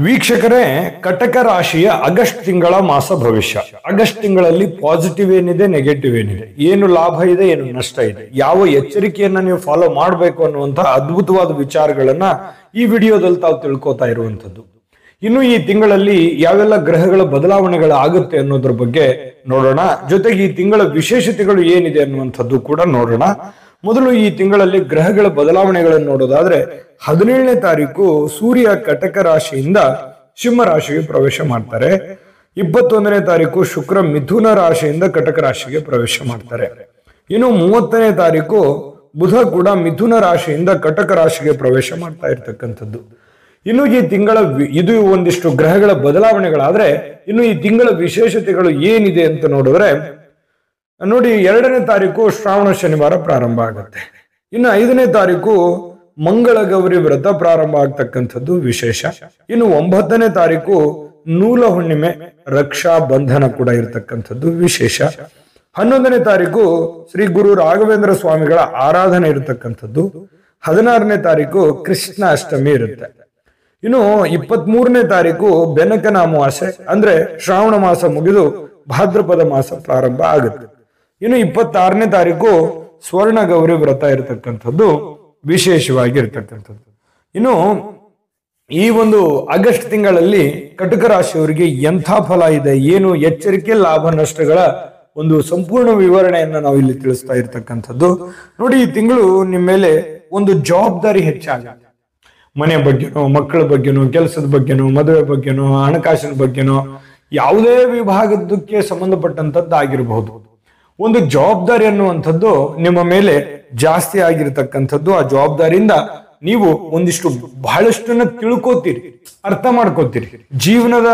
ವೀಕ್ಷಕರೇ, ಕಟಕ ರಾಶಿಯ ಆಗಸ್ಟ್ ತಿಂಗಳ ಮಾಸ ಭವಿಷ್ಯ. ಆಗಸ್ಟ್ ತಿಂಗಳಲ್ಲಿ ಪಾಸಿಟಿವ್ ಏನಿದೆ, ನೆಗೆಟಿವ್ ಏನಿದೆ, ಏನು ಲಾಭ ಇದೆ, ಏನು ನಷ್ಟ ಇದೆ, ಯಾವ ಎಚ್ಚರಿಕೆಯನ್ನ ನೀವು ಫಾಲೋ ಮಾಡಬೇಕು ಅನ್ನುವಂತಹ ಅದ್ಭುತವಾದ ವಿಚಾರಗಳನ್ನ ಈ ವಿಡಿಯೋದಲ್ಲಿ ತಾವು ತಿಳ್ಕೊತಾ ಇರುವಂತದ್ದು. ಇನ್ನು ಈ ತಿಂಗಳಲ್ಲಿ ಯಾವೆಲ್ಲ ಗ್ರಹಗಳ ಬದಲಾವಣೆಗಳಾಗುತ್ತೆ ಅನ್ನೋದ್ರ ಬಗ್ಗೆ ನೋಡೋಣ. ಜೊತೆಗೆ ಈ ತಿಂಗಳ ವಿಶೇಷತೆಗಳು ಏನಿದೆ ಅನ್ನುವಂಥದ್ದು ಕೂಡ ನೋಡೋಣ. ಮೊದಲು ಈ ತಿಂಗಳಲ್ಲಿ ಗ್ರಹಗಳ ಬದಲಾವಣೆಗಳನ್ನು ನೋಡೋದಾದ್ರೆ 17ನೇ ತಾರೀಕು ಸೂರ್ಯ ಕಟಕ ರಾಶಿಯಿಂದ ಸಿಂಹ ರಾಶಿಗೆ ಪ್ರವೇಶ ಮಾಡ್ತಾರೆ. 21ನೇ ತಾರೀಕು ಶುಕ್ರ ಮಿಥುನ ರಾಶಿಯಿಂದ ಕಟಕ ರಾಶಿಗೆ ಪ್ರವೇಶ ಮಾಡ್ತಾರೆ. ಇನ್ನು 30ನೇ ತಾರೀಕು ಬುಧ ಕೂಡ ಮಿಥುನ ರಾಶಿಯಿಂದ ಕಟಕ ರಾಶಿಗೆ ಪ್ರವೇಶ ಮಾಡ್ತಾ ಇರ್ತಕ್ಕಂಥದ್ದು. ಇನ್ನು ಈ ತಿಂಗಳ ಇದು ಒಂದಿಷ್ಟು ಗ್ರಹಗಳ ಬದಲಾವಣೆಗಳಾದ್ರೆ, ಇನ್ನು ಈ ತಿಂಗಳ ವಿಶೇಷತೆಗಳು ಏನಿದೆ ಅಂತ ನೋಡಿದ್ರೆ ನೋಡಿ, 2ನೇ ತಾರೀಕು ಶ್ರಾವಣ ಶನಿವಾರ ಪ್ರಾರಂಭ ಆಗುತ್ತೆ. ಇನ್ನು 5ನೇ ತಾರೀಕು ಮಂಗಳ ಗೌರಿ ವ್ರತ ಪ್ರಾರಂಭ ಆಗ್ತಕ್ಕಂಥದ್ದು ವಿಶೇಷ. ಇನ್ನು 9ನೇ ತಾರೀಕು ನೂಲ ಹುಣ್ಣಿಮೆ ರಕ್ಷಾ ಬಂಧನ ಕೂಡ ಇರತಕ್ಕಂಥದ್ದು ವಿಶೇಷ. 11ನೇ ತಾರೀಕು ಶ್ರೀ ಗುರು ರಾಘವೇಂದ್ರ ಸ್ವಾಮಿಗಳ ಆರಾಧನೆ ಇರತಕ್ಕಂಥದ್ದು. 16ನೇ ತಾರೀಕು ಕೃಷ್ಣ ಅಷ್ಟಮಿ ಇರುತ್ತೆ. ಇನ್ನು 23ನೇ ತಾರೀಕು ಬೆನಕನ ಅಮಾವಾಸ್ಯೆ, ಅಂದ್ರೆ ಶ್ರಾವಣ ಮಾಸ ಮುಗಿದು ಭಾದ್ರಪದ ಮಾಸ ಪ್ರಾರಂಭ ಆಗುತ್ತೆ. ಇನ್ನು 26ನೇ ತಾರೀಕು ಸ್ವರ್ಣ ಗೌರಿ ವ್ರತ ಇರತಕ್ಕಂಥದ್ದು ವಿಶೇಷವಾಗಿ ಇರತಕ್ಕಂಥದ್ದು. ಇನ್ನು ಈ ಒಂದು ಆಗಸ್ಟ್ ತಿಂಗಳಲ್ಲಿ ಕಟಕ ರಾಶಿಯವರಿಗೆ ಎಂಥ ಫಲ ಇದೆ, ಏನು ಎಚ್ಚರಿಕೆ, ಲಾಭ ನಷ್ಟಗಳ ಒಂದು ಸಂಪೂರ್ಣ ವಿವರಣೆಯನ್ನ ನಾವು ಇಲ್ಲಿ ತಿಳಿಸ್ತಾ ಇರ್ತಕ್ಕಂಥದ್ದು. ನೋಡಿ, ಈ ತಿಂಗಳು ನಿಮ್ಮ ಮೇಲೆ ಒಂದು ಜವಾಬ್ದಾರಿ ಹೆಚ್ಚಾಗುತ್ತೆ. ಮನೆ ಬಗ್ಗೆನೋ, ಮಕ್ಕಳ ಬಗ್ಗೆನೋ, ಕೆಲಸದ ಬಗ್ಗೆನೋ, ಮದುವೆ ಬಗ್ಗೆನೋ, ಹಣಕಾಸಿನ ಬಗ್ಗೆನೋ, ಯಾವುದೇ ವಿಭಾಗದಕ್ಕೆ ಸಂಬಂಧಪಟ್ಟಂತದ್ದಾಗಿರಬಹುದು, ಒಂದು ಜವಾಬ್ದಾರಿ ಅನ್ನುವಂಥದ್ದು ನಿಮ್ಮ ಮೇಲೆ ಜಾಸ್ತಿ ಆಗಿರ್ತಕ್ಕಂಥದ್ದು. ಆ ಜವಾಬ್ದಾರಿಯಿಂದ ನೀವು ಒಂದಿಷ್ಟು ಬಹಳಷ್ಟನ್ನ ತಿಳ್ಕೋತೀರಿ, ಅರ್ಥ ಮಾಡ್ಕೋತೀರಿ. ಜೀವನದ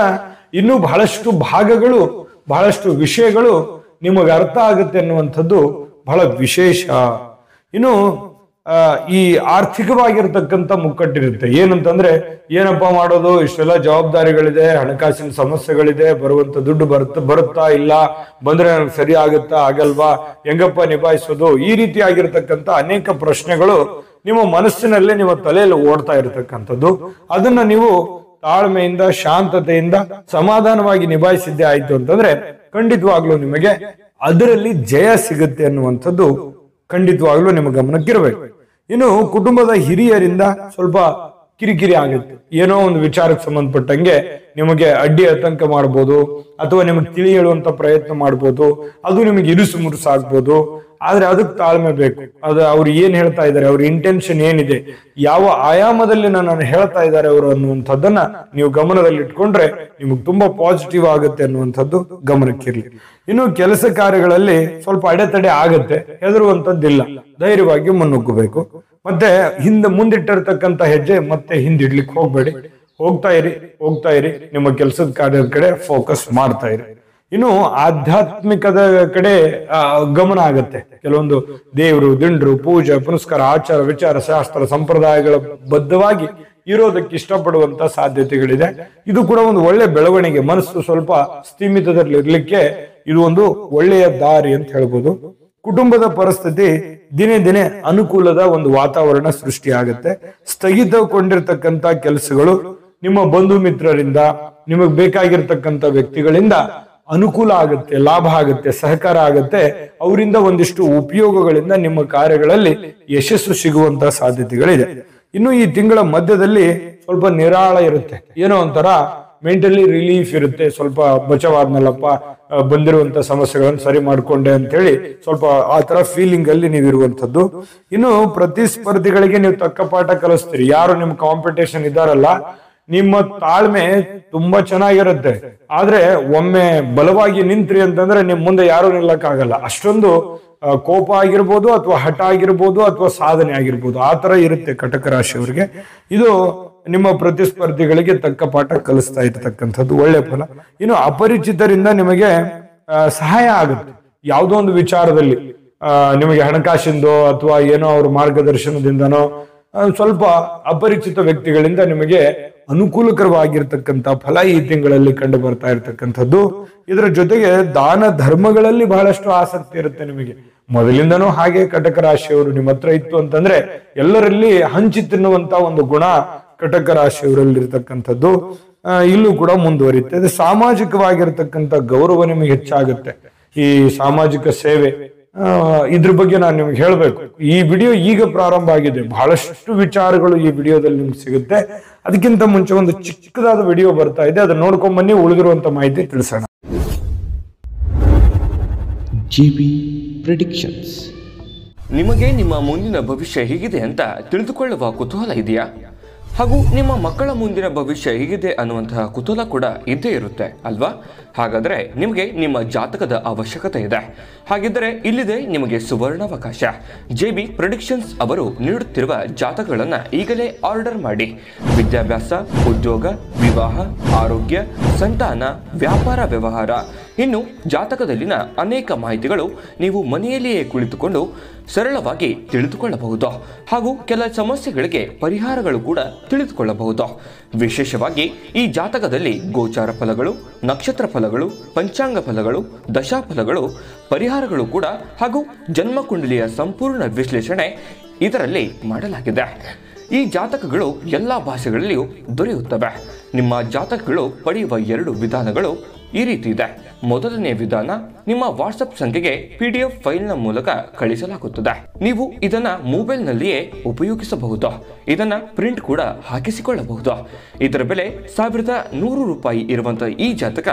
ಇನ್ನೂ ಬಹಳಷ್ಟು ಭಾಗಗಳು, ಬಹಳಷ್ಟು ವಿಷಯಗಳು ನಿಮಗೆ ಅರ್ಥ ಆಗುತ್ತೆ ಅನ್ನುವಂಥದ್ದು ಬಹಳ ವಿಶೇಷ. ಇನ್ನು ಈ ಆರ್ಥಿಕವಾಗಿರ್ತಕ್ಕಂಥ ಮುಕ್ಕಟ್ಟಿರುತ್ತೆ. ಏನಂತಂದ್ರೆ, ಏನಪ್ಪಾ ಮಾಡೋದು, ಇಷ್ಟೆಲ್ಲ ಜವಾಬ್ದಾರಿಗಳಿದೆ, ಹಣಕಾಸಿನ ಸಮಸ್ಯೆಗಳಿದೆ, ಬರುವಂತ ದುಡ್ಡು ಬರುತ್ತಾ ಇಲ್ಲ, ಬಂದ್ರೆ ನನಗೆ ಸರಿ ಆಗುತ್ತಾ, ಆಗಲ್ವಾ, ಹೆಂಗಪ್ಪ ನಿಭಾಯಿಸೋದು, ಈ ರೀತಿ ಆಗಿರ್ತಕ್ಕಂಥ ಅನೇಕ ಪ್ರಶ್ನೆಗಳು ನಿಮ್ಮ ಮನಸ್ಸಿನಲ್ಲಿ, ನಿಮ್ಮ ತಲೆಯಲ್ಲಿ ಓಡ್ತಾ ಇರತಕ್ಕಂಥದ್ದು. ಅದನ್ನ ನೀವು ತಾಳ್ಮೆಯಿಂದ, ಶಾಂತತೆಯಿಂದ, ಸಮಾಧಾನವಾಗಿ ನಿಭಾಯಿಸಿದ್ದೇ ಆಯ್ತು ಅಂತಂದ್ರೆ ಖಂಡಿತವಾಗ್ಲೂ ನಿಮಗೆ ಅದರಲ್ಲಿ ಜಯ ಸಿಗುತ್ತೆ ಅನ್ನುವಂಥದ್ದು ಖಂಡಿತವಾಗ್ಲೂ ನಿಮ್ಮ ಗಮನಕ್ಕಿರಬೇಕು. ಇನ್ನು ಕುಟುಂಬದ ಹಿರಿಯರಿಂದ ಸ್ವಲ್ಪ ಕಿರಿಕಿರಿ ಆಗುತ್ತೆ. ಏನೋ ಒಂದು ವಿಚಾರಕ್ಕೆ ಸಂಬಂಧಪಟ್ಟಂಗೆ ನಿಮಗೆ ಅಡ್ಡಿ ಆತಂಕ ಮಾಡ್ಬೋದು, ಅಥವಾ ನಿಮಗೆ ತಿಳಿ ಹೇಳುವಂತ ಪ್ರಯತ್ನ ಮಾಡ್ಬೋದು. ಅದು ನಿಮಗೆ ಇರುಸು ಮುರುಸು ಆಗ್ಬೋದು. ಆದ್ರೆ ಅದಕ್ಕೆ ತಾಳ್ಮೆ ಬೇಕು. ಅದು ಅವ್ರು ಏನ್ ಹೇಳ್ತಾ ಇದ್ದಾರೆ, ಅವ್ರ ಇಂಟೆನ್ಷನ್ ಏನಿದೆ, ಯಾವ ಆಯಾಮದಲ್ಲಿ ನಾನು ಹೇಳ್ತಾ ಇದ್ದಾರೆ ಅವರು ಅನ್ನುವಂಥದ್ದನ್ನ ನೀವು ಗಮನದಲ್ಲಿ ಇಟ್ಕೊಂಡ್ರೆ ನಿಮಗೆ ತುಂಬಾ ಪಾಸಿಟಿವ್ ಆಗುತ್ತೆ ಅನ್ನುವಂಥದ್ದು ಗಮನಕ್ಕಿರ್ಲಿ. ಇನ್ನು ಕೆಲಸ ಕಾರ್ಯಗಳಲ್ಲಿ ಸ್ವಲ್ಪ ಅಡೆತಡೆ ಆಗತ್ತೆ, ಹೆದರುವಂತದ್ದಿಲ್ಲ, ಧೈರ್ಯವಾಗಿ ಮುನ್ನುಗ್ಗಬೇಕು. ಮತ್ತೆ ಮುಂದಿಟ್ಟಿರ್ತಕ್ಕಂಥ ಹೆಜ್ಜೆ ಮತ್ತೆ ಹಿಂದಿಡ್ಲಿಕ್ಕೆ ಹೋಗ್ಬೇಡಿ. ಹೋಗ್ತಾ ಇರಿ, ನಿಮ್ಮ ಕೆಲಸದ ಕಾರ್ಯದ ಕಡೆ ಫೋಕಸ್ ಮಾಡ್ತಾ ಇರಿ. ಇನ್ನು ಆಧ್ಯಾತ್ಮಿಕದ ಕಡೆ ಗಮನ ಆಗತ್ತೆ. ಕೆಲವೊಂದು ದೇವರು, ದಿಂಡ್ರು, ಪೂಜೆ ಪುನಸ್ಕಾರ, ಆಚಾರ ವಿಚಾರ, ಶಾಸ್ತ್ರ ಸಂಪ್ರದಾಯಗಳ ಬದ್ಧವಾಗಿ ಇರೋದಕ್ಕೆ ಇಷ್ಟಪಡುವಂತ ಸಾಧ್ಯತೆಗಳಿದೆ. ಇದು ಕೂಡ ಒಂದು ಒಳ್ಳೆ ಬೆಳವಣಿಗೆ. ಮನಸ್ಸು ಸ್ವಲ್ಪ ಸ್ಥಿಮಿತದಲ್ಲಿ ಇರ್ಲಿಕ್ಕೆ ಇದು ಒಂದು ಒಳ್ಳೆಯ ದಾರಿ ಅಂತ ಹೇಳ್ಬೋದು. ಕುಟುಂಬದ ಪರಿಸ್ಥಿತಿ ದಿನೇ ದಿನೇ ಅನುಕೂಲದ ಒಂದು ವಾತಾವರಣ ಸೃಷ್ಟಿಯಾಗುತ್ತೆ. ಸ್ಥಗಿತಗೊಂಡಿರ್ತಕ್ಕಂಥ ಕೆಲಸಗಳು ನಿಮ್ಮ ಬಂಧು ಮಿತ್ರರಿಂದ, ನಿಮಗ್ ಬೇಕಾಗಿರ್ತಕ್ಕಂಥ ವ್ಯಕ್ತಿಗಳಿಂದ ಅನುಕೂಲ ಆಗುತ್ತೆ, ಲಾಭ ಆಗುತ್ತೆ, ಸಹಕಾರ ಆಗುತ್ತೆ. ಅವರಿಂದ ಒಂದಿಷ್ಟು ಉಪಯೋಗಗಳಿಂದ ನಿಮ್ಮ ಕಾರ್ಯಗಳಲ್ಲಿ ಯಶಸ್ಸು ಸಿಗುವಂತಹ ಸಾಧ್ಯತೆಗಳಿದೆ. ಇನ್ನು ಈ ತಿಂಗಳ ಮಧ್ಯದಲ್ಲಿ ಸ್ವಲ್ಪ ನಿರಾಳ ಇರುತ್ತೆ, ಏನೋ ಒಂಥರ ಮೆಂಟಲಿ ರಿಲೀಫ್ ಇರುತ್ತೆ. ಸ್ವಲ್ಪ ಬಚಾವಾದ್ನಲ್ಲಪ್ಪ, ಬಂದಿರುವಂತ ಸಮಸ್ಯೆಗಳನ್ನು ಸರಿ ಮಾಡ್ಕೊಂಡೆ ಅಂತ ಹೇಳಿ ಸ್ವಲ್ಪ ಆ ತರ ಫೀಲಿಂಗ್ ಅಲ್ಲಿ ನೀವು ಇರುವಂತದ್ದು. ಇನ್ನು ಪ್ರತಿಸ್ಪರ್ಧಿಗಳಿಗೆ ನೀವು ತಕ್ಕ ಪಾಠ ಕಲಿಸ್ತೀರಿ. ಯಾರು ನಿಮ್ ಕಾಂಪಿಟೇಷನ್ ಇದ್ದಾರಲ್ಲ, ನಿಮ್ಮ ತಾಳ್ಮೆ ತುಂಬಾ ಚೆನ್ನಾಗಿರುತ್ತೆ. ಆದ್ರೆ ಒಮ್ಮೆ ಬಲವಾಗಿ ನಿಂತ್ರಿ ಅಂತಂದ್ರೆ ನಿಮ್ ಮುಂದೆ ಯಾರು ನಿಲ್ಲಕ್ಕಾಗಲ್ಲ. ಅಷ್ಟೊಂದು ಕೋಪ ಆಗಿರ್ಬೋದು, ಅಥವಾ ಹಠ ಆಗಿರ್ಬೋದು, ಅಥವಾ ಸಾಧನೆ ಆಗಿರ್ಬೋದು, ಆ ತರ ಇರುತ್ತೆ ಕಟಕ ರಾಶಿಯವರಿಗೆ. ಇದು ನಿಮ್ಮ ಪ್ರತಿಸ್ಪರ್ಧಿಗಳಿಗೆ ತಕ್ಕ ಪಾಠ ಕಲಿಸ್ತಾ ಇರ್ತಕ್ಕಂಥದ್ದು ಒಳ್ಳೆ ಫಲ. ಇನ್ನು ಅಪರಿಚಿತರಿಂದ ನಿಮಗೆ ಸಹಾಯ ಆಗುತ್ತೆ. ಯಾವುದೋ ಒಂದು ವಿಚಾರದಲ್ಲಿ ನಿಮಗೆ ಹಣಕಾಸಿಂದೋ ಅಥವಾ ಏನೋ ಅವ್ರ ಮಾರ್ಗದರ್ಶನದಿಂದನೋ ಸ್ವಲ್ಪ ಅಪರಿಚಿತ ವ್ಯಕ್ತಿಗಳಿಂದ ನಿಮಗೆ ಅನುಕೂಲಕರವಾಗಿರ್ತಕ್ಕಂಥ ಫಲ ಈ ತಿಂಗಳಲ್ಲಿ ಕಂಡು ಬರ್ತಾ ಇರ್ತಕ್ಕಂಥದ್ದು. ಇದರ ಜೊತೆಗೆ ದಾನ ಧರ್ಮಗಳಲ್ಲಿ ಬಹಳಷ್ಟು ಆಸಕ್ತಿ ಇರುತ್ತೆ ನಿಮಗೆ. ಮೊದಲಿಂದನೂ ಹಾಗೆ ಕಟಕ ರಾಶಿಯವರು ನಿಮ್ಮ ಹತ್ರ ಇತ್ತು ಅಂತಂದ್ರೆ ಎಲ್ಲರಲ್ಲಿ ಹಂಚಿ ತಿನ್ನುವಂತ ಒಂದು ಗುಣ ಕಟಕ ರಾಶಿಯವರಲ್ಲಿರ್ತಕ್ಕಂಥದ್ದು ಇಲ್ಲೂ ಕೂಡ ಮುಂದುವರಿಯುತ್ತೆ. ಸಾಮಾಜಿಕವಾಗಿರ್ತಕ್ಕಂಥ ಗೌರವ ನಿಮಗೆ ಹೆಚ್ಚಾಗುತ್ತೆ. ಈ ಸಾಮಾಜಿಕ ಸೇವೆ ಇದ್ರ ಬಗ್ಗೆ ನಾನು ನಿಮ್ಗೆ ಹೇಳ್ಬೇಕು. ಈ ವಿಡಿಯೋ ಈಗ ಪ್ರಾರಂಭ ಆಗಿದೆ, ಬಹಳಷ್ಟು ವಿಚಾರಗಳು ಈ ವಿಡಿಯೋದಲ್ಲಿ ನಿಮ್ಗೆ ಸಿಗುತ್ತೆ. ಅದಕ್ಕಿಂತ ಮುಂಚೆ ಒಂದು ಚಿಕ್ಕದಾದ ವಿಡಿಯೋ ಬರ್ತಾ ಇದೆ, ಅದನ್ನ ನೋಡ್ಕೊಂಡ್ ಬನ್ನಿ, ಉಳಿದಿರುವಂತ ಮಾಹಿತಿ ತಿಳಿಸೋಣ. GB predictions. ನಿಮಗೆ ನಿಮ್ಮ ಮುಂದಿನ ಭವಿಷ್ಯ ಹೇಗಿದೆ ಅಂತ ತಿಳಿದುಕೊಳ್ಳುವ ಕುತೂಹಲ ಇದೆಯಾ? ಹಾಗೂ ನಿಮ್ಮ ಮಕ್ಕಳ ಮುಂದಿನ ಭವಿಷ್ಯ ಹೇಗಿದೆ ಅನ್ನುವಂತಹ ಕುತೂಹಲ ಕೂಡ ಇದ್ದೇ ಇರುತ್ತೆ ಅಲ್ವಾ? ಹಾಗಾದರೆ ನಿಮಗೆ ನಿಮ್ಮ ಜಾತಕದ ಅವಶ್ಯಕತೆ ಇದೆ. ಹಾಗಿದ್ದರೆ ಇಲ್ಲಿದೆ ನಿಮಗೆ ಸುವರ್ಣಾವಕಾಶ. JB ಪ್ರೆಡಿಕ್ಷನ್ಸ್ ಅವರು ನೀಡುತ್ತಿರುವ ಜಾತಕಗಳನ್ನು ಈಗಲೇ ಆರ್ಡರ್ ಮಾಡಿ. ವಿದ್ಯಾಭ್ಯಾಸ, ಉದ್ಯೋಗ, ವಿವಾಹ, ಆರೋಗ್ಯ, ಸಂತಾನ, ವ್ಯಾಪಾರ ವ್ಯವಹಾರ, ಇನ್ನು ಜಾತಕದಲ್ಲಿನ ಅನೇಕ ಮಾಹಿತಿಗಳು ನೀವು ಮನೆಯಲ್ಲಿಯೇ ಕುಳಿತುಕೊಂಡು ಸರಳವಾಗಿ ತಿಳಿದುಕೊಳ್ಳಬಹುದು. ಹಾಗೂ ಕೆಲ ಸಮಸ್ಯೆಗಳಿಗೆ ಪರಿಹಾರಗಳು ಕೂಡ ತಿಳಿದುಕೊಳ್ಳಬಹುದು. ವಿಶೇಷವಾಗಿ ಈ ಜಾತಕದಲ್ಲಿ ಗೋಚಾರ ಫಲಗಳು, ನಕ್ಷತ್ರ ಫಲಗಳು, ಪಂಚಾಂಗ ಫಲಗಳು, ದಶಾಫಲಗಳು, ಪರಿಹಾರಗಳು ಕೂಡ ಹಾಗೂ ಜನ್ಮಕುಂಡಲಿಯ ಸಂಪೂರ್ಣ ವಿಶ್ಲೇಷಣೆ ಇದರಲ್ಲಿ ಮಾಡಲಾಗಿದೆ. ಈ ಜಾತಕಗಳು ಎಲ್ಲ ಭಾಷೆಗಳಲ್ಲಿಯೂ ದೊರೆಯುತ್ತವೆ. ನಿಮ್ಮ ಜಾತಕಗಳು ಪಡೆಯುವ 2 ವಿಧಾನಗಳು ಈ ರೀತಿ ಇದೆ. ಮೊದಲನೇ ವಿಧಾನ, ನಿಮ್ಮ ವಾಟ್ಸಪ್ ಸಂಖ್ಯೆಗೆ PDF ಫೈಲ್ನ ಮೂಲಕ ಕಳಿಸಲಾಗುತ್ತದೆ. ನೀವು ಇದನ್ನ ಮೊಬೈಲ್ನಲ್ಲಿಯೇ ಉಪಯೋಗಿಸಬಹುದು. ಇದನ್ನ ಪ್ರಿಂಟ್ ಕೂಡ ಹಾಕಿಸಿಕೊಳ್ಳಬಹುದು. ಇದರ ಬೆಲೆ 1100 ರೂಪಾಯಿ ಇರುವಂತಹ ಈ ಜಾತಕ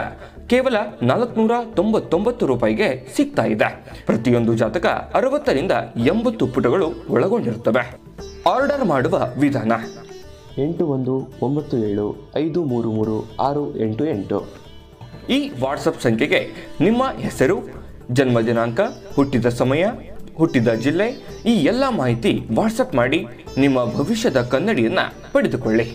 ಕೇವಲ 499 ರೂಪಾಯಿಗೆ ಸಿಗ್ತಾ ಇದೆ. ಪ್ರತಿಯೊಂದು ಜಾತಕ 60 ರಿಂದ 80 ಪುಟಗಳು ಒಳಗೊಂಡಿರುತ್ತವೆ. ಆರ್ಡರ್ ಮಾಡುವ ವಿಧಾನ: 8197533688. ಈ ವಾಟ್ಸಪ್ ಸಂಖ್ಯೆಗೆ ನಿಮ್ಮ ಹೆಸರು, ಜನ್ಮ ದಿನಾಂಕ, ಹುಟ್ಟಿದ ಸಮಯ, ಹುಟ್ಟಿದ ಜಿಲ್ಲೆ, ಈ ಎಲ್ಲ ಮಾಹಿತಿ ವಾಟ್ಸಪ್ ಮಾಡಿ ನಿಮ್ಮ ಭವಿಷ್ಯದ ಕನ್ನಡಿಯನ್ನ ಪಡೆದುಕೊಳ್ಳಿ.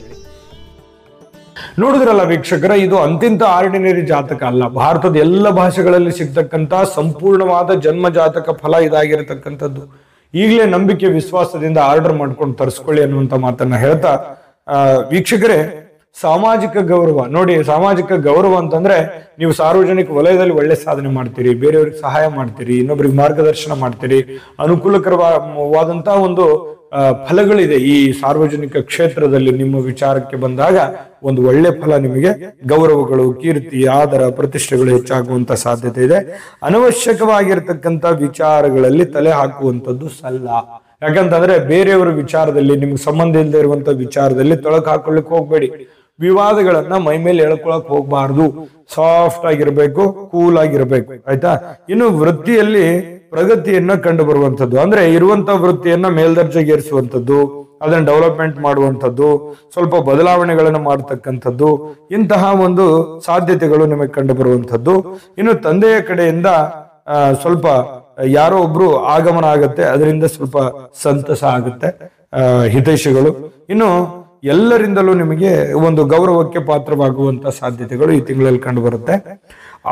ನೋಡಿದ್ರಲ್ಲ ವೀಕ್ಷಕರ, ಇದು ಅಂತಿಂತ ಆರ್ಡಿನರಿ ಜಾತಕ ಅಲ್ಲ. ಭಾರತದ ಎಲ್ಲ ಭಾಷೆಗಳಲ್ಲಿ ಸಿಗ್ತಕ್ಕಂತ ಸಂಪೂರ್ಣವಾದ ಜನ್ಮ ಜಾತಕ ಫಲ ಇದಾಗಿರತಕ್ಕಂಥದ್ದು. ಈಗಲೇ ನಂಬಿಕೆ ವಿಶ್ವಾಸದಿಂದ ಆರ್ಡರ್ ಮಾಡ್ಕೊಂಡು ತರಿಸ್ಕೊಳ್ಳಿ ಅನ್ನುವಂತ ಮಾತನ್ನ ಹೇಳ್ತಾ, ವೀಕ್ಷಕರೇ, ಸಾಮಾಜಿಕ ಗೌರವ ನೋಡಿ. ಸಾಮಾಜಿಕ ಗೌರವ ಅಂತಂದ್ರೆ ನೀವು ಸಾರ್ವಜನಿಕ ವಲಯದಲ್ಲಿ ಒಳ್ಳೆ ಸಾಧನೆ ಮಾಡ್ತೀರಿ, ಬೇರೆಯವ್ರಿಗೆ ಸಹಾಯ ಮಾಡ್ತೀರಿ, ಇನ್ನೊಬ್ರಿಗೆ ಮಾರ್ಗದರ್ಶನ ಮಾಡ್ತೀರಿ, ಅನುಕೂಲಕರವಾದಂತಹ ಒಂದು ಫಲಗಳಿದೆ ಈ ಸಾರ್ವಜನಿಕ ಕ್ಷೇತ್ರದಲ್ಲಿ. ನಿಮ್ಮ ವಿಚಾರಕ್ಕೆ ಬಂದಾಗ ಒಂದು ಒಳ್ಳೆ ಫಲ, ನಿಮಗೆ ಗೌರವಗಳು, ಕೀರ್ತಿ, ಆದರ, ಪ್ರತಿಷ್ಠೆಗಳು ಹೆಚ್ಚಾಗುವಂತ ಸಾಧ್ಯತೆ ಇದೆ. ಅನವಶ್ಯಕವಾಗಿರ್ತಕ್ಕಂಥ ವಿಚಾರಗಳಲ್ಲಿ ತಲೆ ಹಾಕುವಂಥದ್ದು ಸಲ್ಲ. ಯಾಕಂತಂದ್ರೆ ಬೇರೆಯವರ ವಿಚಾರದಲ್ಲಿ, ನಿಮ್ಗೆ ಸಂಬಂಧ ಇಲ್ಲದೆ ಇರುವಂತ ವಿಚಾರದಲ್ಲಿ ತೊಳಕ್ ಹಾಕೊಳ್ಳಿಕ್ ಹೋಗ್ಬೇಡಿ. ವಿವಾದಗಳನ್ನ ಮೈ ಮೇಲೆ ಎಳ್ಕೊಳಕ್ ಹೋಗ್ಬಾರ್ದು. ಸಾಫ್ಟ್ ಆಗಿರ್ಬೇಕು, ಕೂಲ್ ಆಗಿರ್ಬೇಕು, ಆಯ್ತಾ? ಇನ್ನು ವೃತ್ತಿಯಲ್ಲಿ ಪ್ರಗತಿಯನ್ನ ಕಂಡು ಬರುವಂತದ್ದು, ಅಂದ್ರೆ ಇರುವಂತ ವೃತ್ತಿಯನ್ನ ಮೇಲ್ದರ್ಜೆಗೇರಿಸುವಂತದ್ದು, ಅದನ್ನ ಡೆವಲಪ್ಮೆಂಟ್ ಮಾಡುವಂಥದ್ದು, ಸ್ವಲ್ಪ ಬದಲಾವಣೆಗಳನ್ನು ಮಾಡತಕ್ಕಂಥದ್ದು, ಇಂತಹ ಒಂದು ಸಾಧ್ಯತೆಗಳು ನಿಮಗೆ ಕಂಡು ಬರುವಂತದ್ದು. ಇನ್ನು ತಂದೆಯ ಕಡೆಯಿಂದ ಸ್ವಲ್ಪ ಯಾರೋ ಒಬ್ರು ಆಗಮನ ಆಗತ್ತೆ, ಅದರಿಂದ ಸ್ವಲ್ಪ ಸಂತಸ ಆಗುತ್ತೆ, ಹಿತೈಷಿಗಳು. ಇನ್ನು ಎಲ್ಲರಿಂದಲೂ ನಿಮಗೆ ಒಂದು ಗೌರವಕ್ಕೆ ಪಾತ್ರವಾಗುವಂತ ಸಾಧ್ಯತೆಗಳು ಈ ತಿಂಗಳಲ್ಲಿ ಕಂಡು ಬರುತ್ತೆ.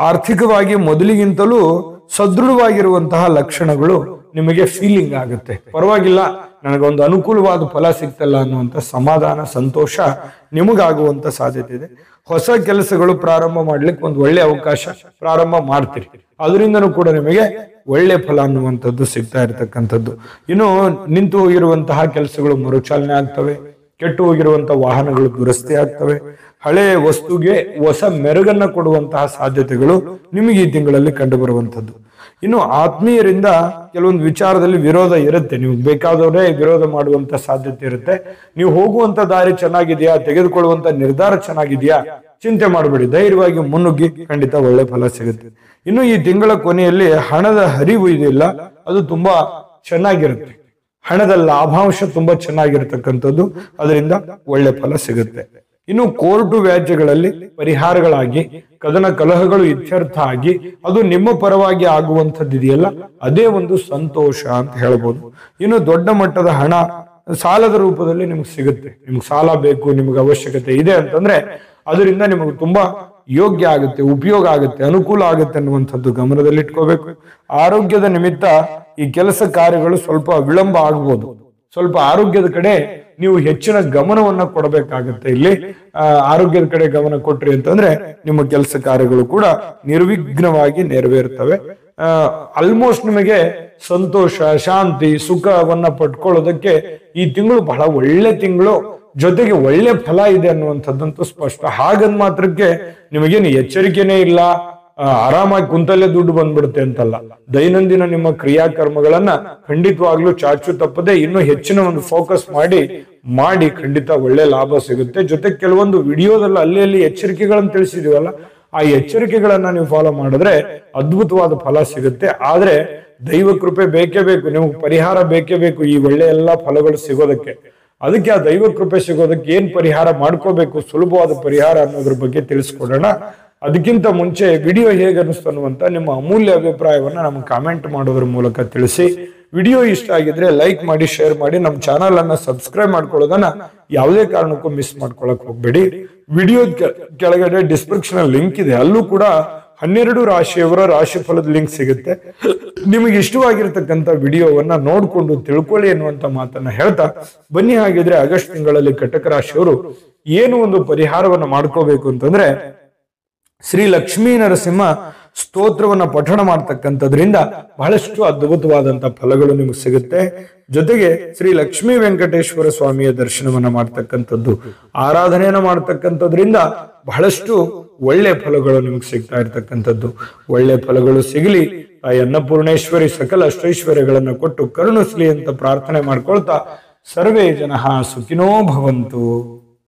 ಆರ್ಥಿಕವಾಗಿ ಮೊದಲಿಗಿಂತಲೂ ಸದೃಢವಾಗಿರುವಂತಹ ಲಕ್ಷಣಗಳು ನಿಮಗೆ ಫೀಲಿಂಗ್ ಆಗುತ್ತೆ. ಪರವಾಗಿಲ್ಲ, ನನಗೊಂದು ಅನುಕೂಲವಾದ ಫಲ ಸಿಗ್ತಲ್ಲ ಅನ್ನುವಂಥ ಸಮಾಧಾನ, ಸಂತೋಷ ನಿಮಗಾಗುವಂತ ಸಾಧ್ಯತೆ ಇದೆ. ಹೊಸ ಕೆಲಸಗಳು ಪ್ರಾರಂಭ ಮಾಡ್ಲಿಕ್ಕೆ ಒಂದು ಒಳ್ಳೆ ಅವಕಾಶ, ಪ್ರಾರಂಭ ಮಾಡ್ತೀರಿ, ಅದರಿಂದನೂ ಕೂಡ ನಿಮಗೆ ಒಳ್ಳೆ ಫಲ ಅನ್ನುವಂಥದ್ದು ಸಿಗ್ತಾ ಇರತಕ್ಕಂಥದ್ದು. ಇನ್ನು ನಿಂತು ಹೋಗಿರುವಂತಹ ಕೆಲಸಗಳು ಮರುಚಾಲನೆ ಆಗ್ತವೆ, ಕೆಟ್ಟು ಹೋಗಿರುವಂತಹ ವಾಹನಗಳು ದುರಸ್ತಿ ಆಗ್ತವೆ, ಹಳೆ ವಸ್ತುಗೆ ಹೊಸ ಮೆರುಗನ್ನ ಕೊಡುವಂತಹ ಸಾಧ್ಯತೆಗಳು ನಿಮಗೆ ಈ ತಿಂಗಳಲ್ಲಿ ಕಂಡು ಬರುವಂತದ್ದು. ಇನ್ನು ಆತ್ಮೀಯರಿಂದ ಕೆಲವೊಂದು ವಿಚಾರದಲ್ಲಿ ವಿರೋಧ ಇರುತ್ತೆ, ನೀವು ಬೇಕಾದವರೇ ವಿರೋಧ ಮಾಡುವಂತ ಸಾಧ್ಯತೆ ಇರುತ್ತೆ. ನೀವು ಹೋಗುವಂತ ದಾರಿ ಚೆನ್ನಾಗಿದೆಯಾ, ತೆಗೆದುಕೊಳ್ಳುವಂತ ನಿರ್ಧಾರ ಚೆನ್ನಾಗಿದೆಯಾ, ಚಿಂತೆ ಮಾಡಬೇಡಿ, ಧೈರ್ಯವಾಗಿ ಮುನ್ನುಗ್ಗಿ, ಖಂಡಿತ ಒಳ್ಳೆ ಫಲ ಸಿಗುತ್ತೆ. ಇನ್ನು ಈ ತಿಂಗಳ ಕೊನೆಯಲ್ಲಿ ಹಣದ ಹರಿವು ಇದೆಯಲ್ಲ, ಅದು ತುಂಬಾ ಚೆನ್ನಾಗಿರುತ್ತೆ. ಹಣದ ಲಾಭಾಂಶ ತುಂಬಾ ಚೆನ್ನಾಗಿರ್ತಕ್ಕಂಥದ್ದು, ಅದರಿಂದ ಒಳ್ಳೆ ಫಲ ಸಿಗುತ್ತೆ. ಇನ್ನು ಕೋರ್ಟು ವ್ಯಾಜ್ಯಗಳಲ್ಲಿ ಪರಿಹಾರಗಳಾಗಿ, ಕದನ ಕಲಹಗಳು ಇತ್ಯರ್ಥ ಆಗಿ, ಅದು ನಿಮ್ಮ ಪರವಾಗಿ ಆಗುವಂಥದ್ದು ಇದೆಯಲ್ಲ, ಅದೇ ಒಂದು ಸಂತೋಷ ಅಂತ ಹೇಳ್ಬೋದು. ಇನ್ನು ದೊಡ್ಡ ಮಟ್ಟದ ಹಣ ಸಾಲದ ರೂಪದಲ್ಲಿ ನಿಮ್ಗೆ ಸಿಗುತ್ತೆ. ನಿಮ್ಗೆ ಸಾಲ ಬೇಕು, ನಿಮ್ಗೆ ಅವಶ್ಯಕತೆ ಇದೆ ಅಂತಂದ್ರೆ ಅದರಿಂದ ನಿಮಗೆ ತುಂಬಾ ಯೋಗ್ಯ ಆಗುತ್ತೆ, ಉಪಯೋಗ ಆಗುತ್ತೆ, ಅನುಕೂಲ ಆಗುತ್ತೆ ಅನ್ನುವಂಥದ್ದು ಗಮನದಲ್ಲಿಟ್ಕೋಬೇಕು. ಆರೋಗ್ಯದ ನಿಮಿತ್ತ ಈ ಕೆಲಸ ಕಾರ್ಯಗಳು ಸ್ವಲ್ಪ ವಿಳಂಬ ಆಗ್ಬೋದು. ಸ್ವಲ್ಪ ಆರೋಗ್ಯದ ಕಡೆ ನೀವು ಹೆಚ್ಚಿನ ಗಮನವನ್ನ ಕೊಡಬೇಕಾಗುತ್ತೆ. ಇಲ್ಲಿ ಆರೋಗ್ಯದ ಕಡೆ ಗಮನ ಕೊಟ್ರಿ ಅಂತಂದ್ರೆ ನಿಮ್ಮ ಕೆಲಸ ಕಾರ್ಯಗಳು ಕೂಡ ನಿರ್ವಿಘ್ನವಾಗಿ ನೆರವೇರ್ತವೆ. ಆಲ್ಮೋಸ್ಟ್ ನಿಮಗೆ ಸಂತೋಷ, ಶಾಂತಿ, ಸುಖವನ್ನ ಪಡ್ಕೊಳ್ಳೋದಕ್ಕೆ ಈ ತಿಂಗಳು ಬಹಳ ಒಳ್ಳೆ ತಿಂಗಳು. ಜೊತೆಗೆ ಒಳ್ಳೆ ಫಲ ಇದೆ ಅನ್ನುವಂಥದ್ದಂತೂ ಸ್ಪಷ್ಟ. ಹಾಗಂದ್ ಮಾತ್ರಕ್ಕೆ ನಿಮಗೇನು ಎಚ್ಚರಿಕೆನೇ ಇಲ್ಲ, ಆರಾಮಾಗಿ ಕುಂತಲ್ಲೇ ದುಡ್ಡು ಬಂದ್ಬಿಡುತ್ತೆ ಅಂತಲ್ಲ. ದೈನಂದಿನ ನಿಮ್ಮ ಕ್ರಿಯಾಕರ್ಮಗಳನ್ನ ಖಂಡಿತವಾಗ್ಲೂ ಚಾಚು ತಪ್ಪದೆ ಇನ್ನೂ ಹೆಚ್ಚಿನ ಒಂದು ಫೋಕಸ್ ಮಾಡಿ ಖಂಡಿತ ಒಳ್ಳೆ ಲಾಭ ಸಿಗುತ್ತೆ. ಜೊತೆಗೆ ಕೆಲವೊಂದು ವಿಡಿಯೋದಲ್ಲಿ ಅಲ್ಲಿ ಎಚ್ಚರಿಕೆಗಳನ್ನು ತಿಳಿಸಿದೀವಲ್ಲ, ಆ ಎಚ್ಚರಿಕೆಗಳನ್ನ ನೀವು ಫಾಲೋ ಮಾಡಿದ್ರೆ ಅದ್ಭುತವಾದ ಫಲ ಸಿಗುತ್ತೆ. ಆದ್ರೆ ದೈವ ಕೃಪೆ ಬೇಕೇ ಬೇಕು, ನಿಮ್ಗೆ ಪರಿಹಾರ ಬೇಕೇ ಬೇಕು ಈ ಒಳ್ಳೆ ಎಲ್ಲಾ ಫಲಗಳು ಸಿಗೋದಕ್ಕೆ. ಅದಕ್ಕೆ ಆ ದೈವ ಕೃಪೆ ಸಿಗೋದಕ್ಕೆ ಏನ್ ಪರಿಹಾರ ಮಾಡ್ಕೋಬೇಕು, ಸುಲಭವಾದ ಪರಿಹಾರ ಅನ್ನೋದ್ರ ಬಗ್ಗೆ ತಿಳಿಸ್ಕೊಡೋಣ. ಅದಕ್ಕಿಂತ ಮುಂಚೆ ವಿಡಿಯೋ ಹೇಗೆ ಅನಿಸ್ತು ಅನ್ನುವಂತ ನಿಮ್ಮ ಅಮೂಲ್ಯ ಅಭಿಪ್ರಾಯವನ್ನ ನಮ್ಗೆ ಕಾಮೆಂಟ್ ಮಾಡೋದ್ರ ಮೂಲಕ ತಿಳಿಸಿ. ವಿಡಿಯೋ ಇಷ್ಟ ಆಗಿದ್ರೆ ಲೈಕ್ ಮಾಡಿ, ಶೇರ್ ಮಾಡಿ, ನಮ್ಮ ಚಾನಲ್ ಅನ್ನ ಸಬ್ಸ್ಕ್ರೈಬ್ ಮಾಡ್ಕೊಳ್ಳೋದನ್ನ ಯಾವುದೇ ಕಾರಣಕ್ಕೂ ಮಿಸ್ ಮಾಡ್ಕೊಳಕ್ ಹೋಗ್ಬೇಡಿ. ವಿಡಿಯೋ ಕೆಳಗಡೆ ಡಿಸ್ಕ್ರಿಪ್ಷನ್ ಲಿಂಕ್ ಇದೆ, ಅಲ್ಲೂ ಕೂಡ 12 ರಾಶಿಯವರ ರಾಶಿ ಫಲದ ಲಿಂಕ್ ಸಿಗುತ್ತೆ. ನಿಮಗೆ ಇಷ್ಟವಾಗಿರ್ತಕ್ಕಂಥ ವಿಡಿಯೋವನ್ನ ನೋಡ್ಕೊಂಡು ತಿಳ್ಕೊಳ್ಳಿ ಎನ್ನುವಂತ ಮಾತನ್ನ ಹೇಳ್ತಾ ಬನ್ನಿ. ಹಾಗಿದ್ರೆ ಆಗಸ್ಟ್ ತಿಂಗಳಲ್ಲಿ ಕಟಕ ರಾಶಿಯವರು ಏನು ಒಂದು ಪರಿಹಾರವನ್ನ ಮಾಡ್ಕೋಬೇಕು ಅಂತಂದ್ರೆ, ಶ್ರೀ ಲಕ್ಷ್ಮೀ ನರಸಿಂಹ ಸ್ತೋತ್ರವನ್ನ ಪಠಣ ಮಾಡ್ತಕ್ಕಂಥದ್ರಿಂದ ಬಹಳಷ್ಟು ಅದ್ಭುತವಾದಂತಹ ಫಲಗಳು ನಿಮಗೆ ಸಿಗುತ್ತೆ. ಜೊತೆಗೆ ಶ್ರೀ ಲಕ್ಷ್ಮೀ ವೆಂಕಟೇಶ್ವರ ಸ್ವಾಮಿಯ ದರ್ಶನವನ್ನ ಮಾಡ್ತಕ್ಕಂಥದ್ದು, ಆರಾಧನೆಯನ್ನ ಮಾಡ್ತಕ್ಕಂಥದ್ರಿಂದ ಬಹಳಷ್ಟು ಒಳ್ಳೆ ಫಲಗಳು ನಿಮಗೆ ಸಿಗ್ತಾ ಇರ್ತಕ್ಕಂಥದ್ದು. ಒಳ್ಳೆ ಫಲಗಳು ಸಿಗಲಿ, ತಾಯಿ ಅನ್ನಪೂರ್ಣೇಶ್ವರಿ ಸಕಲ ಅಷ್ಟೈಶ್ವರ್ಯಗಳನ್ನ ಕೊಟ್ಟು ಕರುಣಿಸ್ಲಿ ಅಂತ ಪ್ರಾರ್ಥನೆ ಮಾಡ್ಕೊಳ್ತಾ ಸರ್ವೇ ಜನಃ ಸುಖಿನೋ ಭವಂತು.